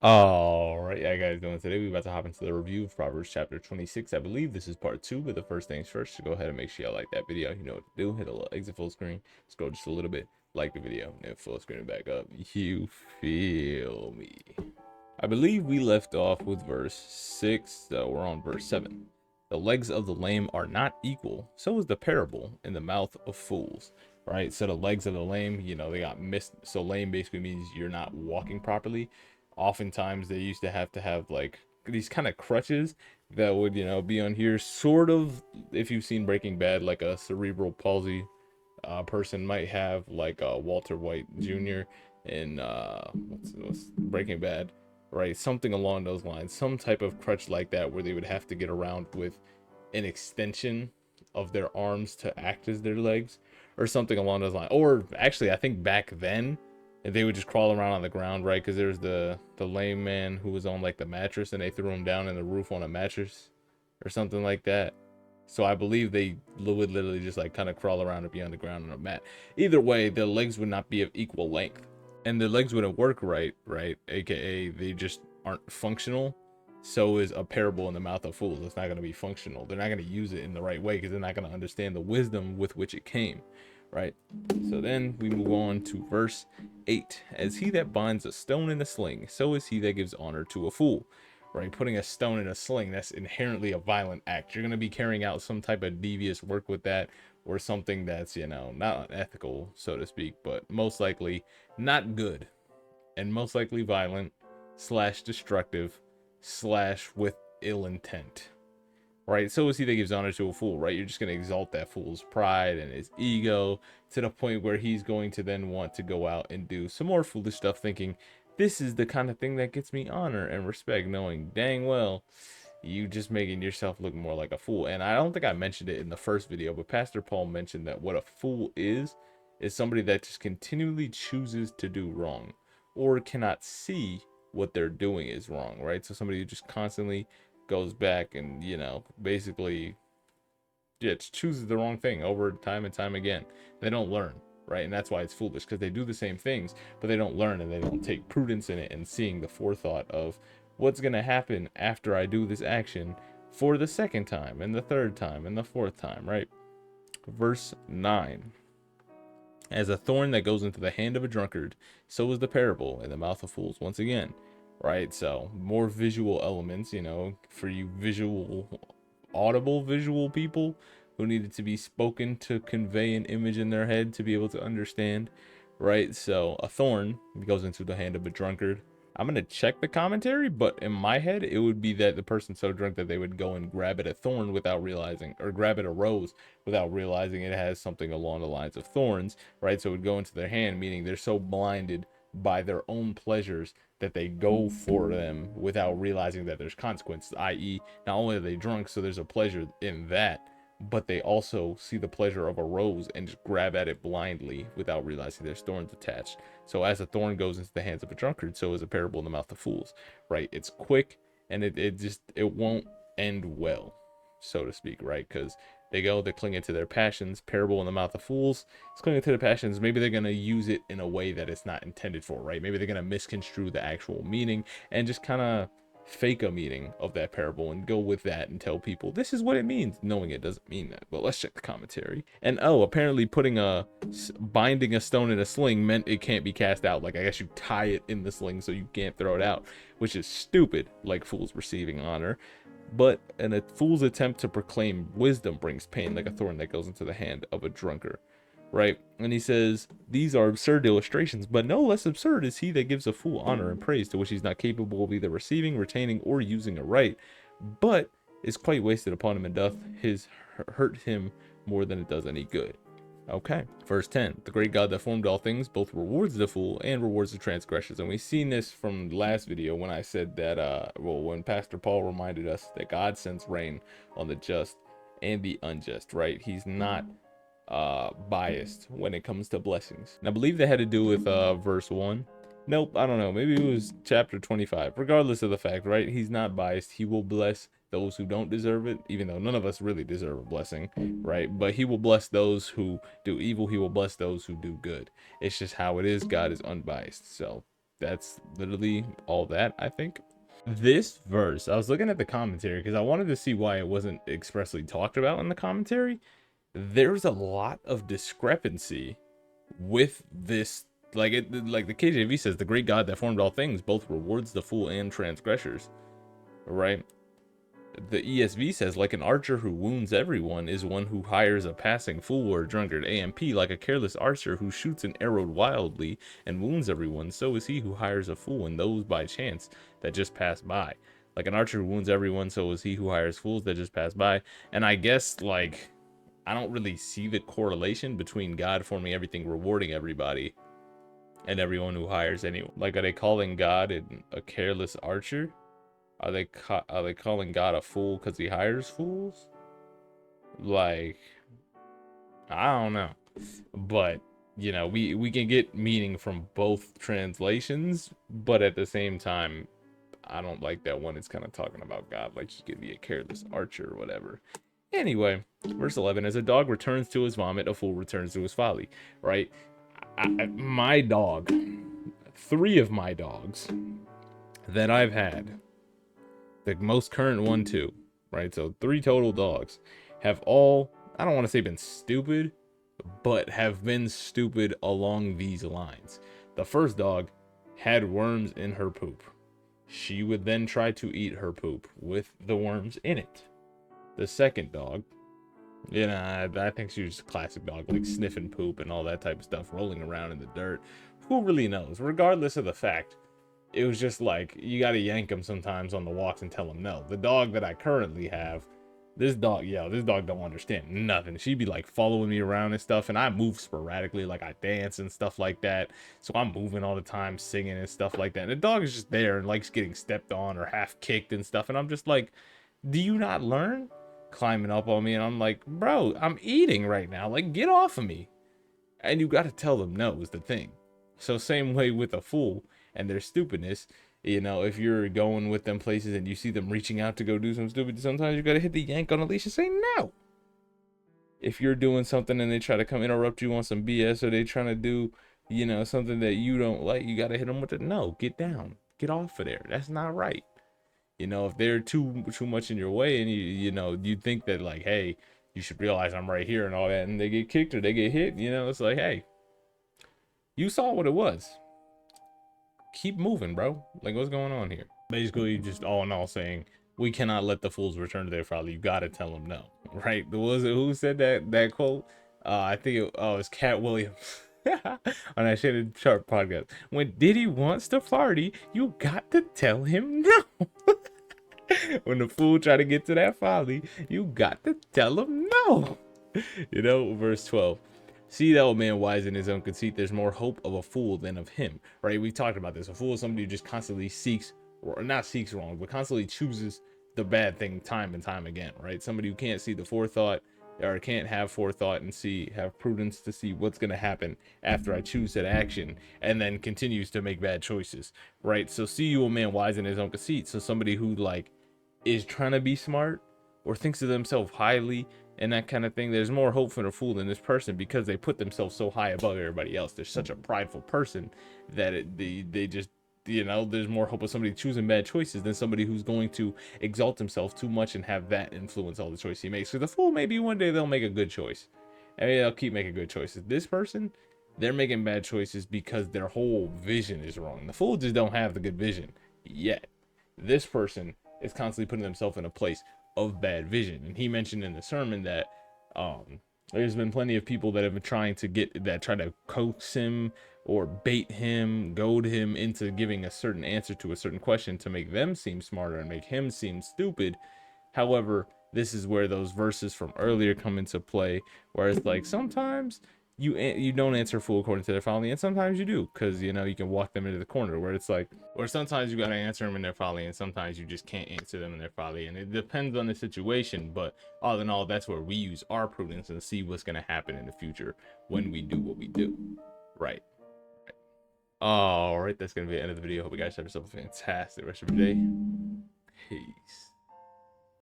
All right, yeah, guys, doing today. We're about to hop into the review of Proverbs chapter 26. I believe this is part two, but the first things first, to go ahead and make sure you like that video. You know what to do. Hit a little exit full screen, scroll just a little bit, like the video, and then full screen it back up. You feel me? I believe we left off with verse 6, so we're on verse 7. The legs of the lame are not equal, so is the parable in the mouth of fools. Right? So the legs of the lame, they got missed. So lame basically means you're not walking properly. Oftentimes they used to have like these kind of crutches that would, be on here, sort of, if you've seen Breaking Bad, like a cerebral palsy person might have, like Walter White Jr. in what's Breaking Bad, right? Something along those lines, some type of crutch like that, where they would have to get around with an extension of their arms to act as their legs, or something along those lines. Or actually, I think back then they would just crawl around on the ground, right? Because there's the lame man who was on like the mattress, and they threw him down in the roof on a mattress, or something like that. So I believe they would literally just like kind of crawl around or be on the ground on a mat. Either way, the legs would not be of equal length, and the legs wouldn't work right? AKA they just aren't functional. So is a parable in the mouth of fools. It's not going to be functional. They're not going to use it in the right way because they're not going to understand the wisdom with which it came, right? So then we move on to verse 8. As he that binds a stone in a sling, so is he that gives honor to a fool. Right, putting a stone in a sling, that's inherently a violent act. You're going to be carrying out some type of devious work with that, or something that's, not unethical, so to speak, but most likely not good, and most likely violent slash destructive slash with ill intent. Right, so is he that gives honor to a fool. Right, you're just going to exalt that fool's pride and his ego to the point where he's going to then want to go out and do some more foolish stuff, thinking this is the kind of thing that gets me honor and respect, knowing dang well you just making yourself look more like a fool. And I don't think I mentioned it in the first video, but Pastor Paul mentioned that what a fool is somebody that just continually chooses to do wrong, or cannot see what they're doing is wrong, right? So somebody who just constantly goes back and, basically, yeah, chooses the wrong thing over time and time again. They don't learn, right? And that's why it's foolish, because they do the same things, but they don't learn, and they don't take prudence in it and seeing the forethought of what's going to happen after I do this action for the second time and the third time and the fourth time, right? Verse 9. As a thorn that goes into the hand of a drunkard, so is the parable in the mouth of fools. Once again, right? So more visual elements, for you audible visual people who needed to be spoken to convey an image in their head to be able to understand, right? So a thorn goes into the hand of a drunkard. I'm gonna check the commentary, but in my head, it would be that the person's so drunk that they would go and grab at a thorn without realizing, or grab at a rose without realizing it has something along the lines of thorns, right? So it would go into their hand, meaning they're so blinded by their own pleasures that they go for them without realizing that there's consequences, i.e., not only are they drunk, so there's a pleasure in that, but they also see the pleasure of a rose and just grab at it blindly without realizing there's thorns attached. So as a thorn goes into the hands of a drunkard, so is a parable in the mouth of fools, right? It's quick, and it won't end well, so to speak, right? Because they cling into their passions. Parable in the mouth of fools, it's clinging to their passions. Maybe they're gonna use it in a way that it's not intended for, right? Maybe they're gonna misconstrue the actual meaning and just kind of fake a meaning of that parable and go with that and tell people this is what it means, knowing it doesn't mean that. But let's check the commentary. And oh, apparently binding a stone in a sling meant it can't be cast out. Like, I guess you tie it in the sling so you can't throw it out, which is stupid, like fools receiving honor. But a fool's attempt to proclaim wisdom brings pain, like a thorn that goes into the hand of a drunkard, right? And he says, these are absurd illustrations, but no less absurd is he that gives a fool honor and praise to which he's not capable of either receiving, retaining, or using aright, but is quite wasted upon him, and doth hurt him more than it does any good. Okay, verse 10. The great God that formed all things both rewards the fool and rewards the transgressors. And we've seen this from the last video when I said that, when Pastor Paul reminded us that God sends rain on the just and the unjust, right? He's not biased when it comes to blessings. And I believe that had to do with verse 1. Nope, I don't know. Maybe it was chapter 25. Regardless of the fact, right? He's not biased. He will bless those who don't deserve it, even though none of us really deserve a blessing, right? But he will bless those who do evil. He will bless those who do good. It's just how it is. God is unbiased. So That's literally all that, I think. This verse, I was looking at the commentary because I wanted to see why it wasn't expressly talked about in the commentary. There's a lot of discrepancy with this. Like the KJV says, the great God that formed all things both rewards the fool and transgressors, right? The ESV says, like an archer who wounds everyone is one who hires a passing fool or drunkard. AMP, like a careless archer who shoots an arrow wildly and wounds everyone, so is he who hires a fool and those by chance that just pass by. Like an archer who wounds everyone, so is he who hires fools that just pass by. And I guess, like, I don't really see the correlation between God forming everything, rewarding everybody, and everyone who hires anyone. Like, are they calling God a careless archer? Are they calling God a fool because he hires fools? Like, I don't know. But, you know, we can get meaning from both translations, but at the same time, I don't like that one. It's kind of talking about God like he could be a careless archer or whatever. Anyway, verse 11, as a dog returns to his vomit, a fool returns to his folly, right? My dog, 3 of my dogs that I've had, the most current one too, right? So 3 total dogs have all, I don't want to say been stupid, but have been stupid along these lines. The first dog had worms in her poop. She would then try to eat her poop with the worms in it. The second dog, you know, I think she was a classic dog, like sniffing poop and all that type of stuff, rolling around in the dirt. Who really knows? Regardless of the fact, it was just like, you gotta yank him sometimes on the walks and tell him no. The dog that I currently have, this dog don't understand nothing. She'd be like following me around and stuff, and I move sporadically, like I dance and stuff like that. So I'm moving all the time, singing and stuff like that. And the dog is just there and likes getting stepped on or half kicked and stuff. And I'm just like, do you not learn? Climbing up on me, and I'm like, bro, I'm eating right now. Like, get off of me. And you gotta tell them no is the thing. So same way with a fool and their stupidness. You know, if you're going with them places and you see them reaching out to go do some stupid, sometimes you gotta hit the yank on a leash and say no. If you're doing something and they try to come interrupt you on some BS, or they trying to do, you know, something that you don't like, you gotta hit them with the no. Get down. Get off of there. That's not right. You know, if they're too much in your way, and you know, you think that like, hey, you should realize I'm right here and all that, and they get kicked or they get hit, you know, it's like, hey, you saw what it was. Keep moving, bro. Like, what's going on here? Basically, just all in all saying, we cannot let the fools return to their folly. You gotta tell them no, right? Was it who said that quote? I think it's Cat Williams. On that Shannon Sharp podcast. When Diddy wants to party, you got to tell him no. When the fool try to get to that folly, you got to tell him no. You know, verse 12. See that old man wise in his own conceit. There's more hope of a fool than of him, right? We talked about this. A fool is somebody who just constantly seeks, or not seeks wrong, but constantly chooses the bad thing time and time again, right? Somebody who can't see the forethought, or can't have forethought and have prudence to see what's going to happen after I choose that action, and then continues to make bad choices, right? So see you a man wise in his own conceit. So somebody who like is trying to be smart or thinks of themselves highly and that kind of thing, there's more hope for a fool than this person, because they put themselves so high above everybody else. They're such a prideful person that they just, you know, there's more hope of somebody choosing bad choices than somebody who's going to exalt himself too much and have that influence all the choices he makes. So the fool, maybe one day they'll make a good choice. I mean, they'll keep making good choices. This person, they're making bad choices because their whole vision is wrong. The fool just don't have the good vision yet. This person is constantly putting himself in a place of bad vision. And he mentioned in the sermon that there's been plenty of people that have been try to coax him or bait him, goad him into giving a certain answer to a certain question to make them seem smarter and make him seem stupid. However, this is where those verses from earlier come into play, where it's like sometimes you don't answer fool according to their folly, and sometimes you do, because you know you can walk them into the corner, where it's like, or sometimes you gotta answer them in their folly, and sometimes you just can't answer them in their folly, and it depends on the situation. But all in all, that's where we use our prudence and see what's gonna happen in the future when we do what we do. Right. All right, that's gonna be the end of the video. Hope you guys have yourself a fantastic rest of your day. Peace.